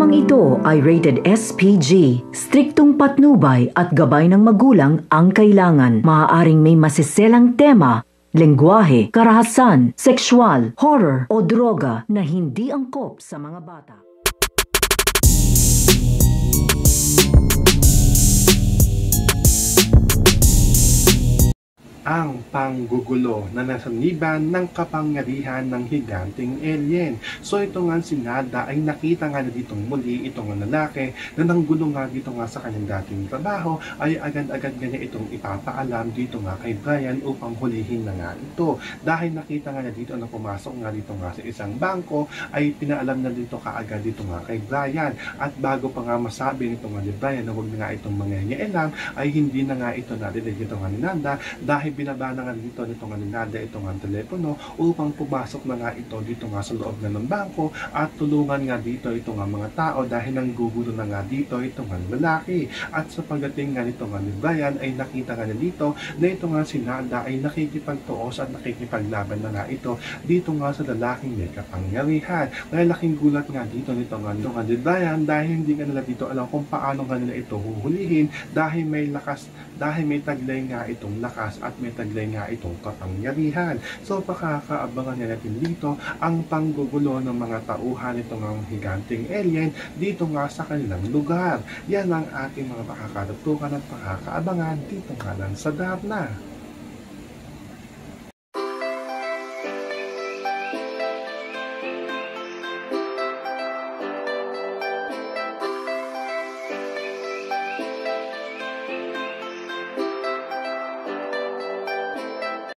Programang ito ay rated SPG. Striktong patnubay at gabay ng magulang ang kailangan. Maaaring may masiselang tema, lengguwahe, karahasan, sexual, horror o droga na hindi angkop sa mga bata. Ang panggugulo na nasaniban ng kapangyarihan ng higanting alien. So ito nga si Nada ay nakita nga na ditong muli itong lalaki na nanggulo nga dito nga sa kanyang dating trabaho ay agad-agad nga niya itong ipapaalam dito nga kay Brian upang hulihin na nga ito. Dahil nakita nga na dito na pumasok nga dito nga sa isang bangko ay pinaalam na dito kaagad dito nga kay Brian. At bago pa nga masabi nito nga ni Brian na huwag na nga itong mangyayailang ay hindi na nga ito narinig ito nga ni Nada dahil binaba na nga dito nito nga ni Nada ito nga telepono upang pumasok na nga ito dito nga sa loob na ng bangko at tulungan nga dito ito nga mga tao dahil nanggugulo na nga dito ito nga lalaki. At sa pagdating nga nito nga ni Brian ay nakita nga na dito na ito nga si Nada ay nakikipagtuos at nakikipaglaban na nga ito dito nga sa lalaking may kapangyarihan. Dahil laking gulat nga dito nito nga ni Brian dahil hindi nga nila dito alam kung paano nga nila ito huhulihin dahil may lakas, dahil may taglay nga itong lakas at may taglay nga itong kapangyarihan. So pakakaabangan nga natin dito ang panggugulo ng mga tauhan itong ang higanting alien dito nga sa kanilang lugar. Yan ang ating mga makakatutukan at pakakaabangan dito nga lang sa Darna.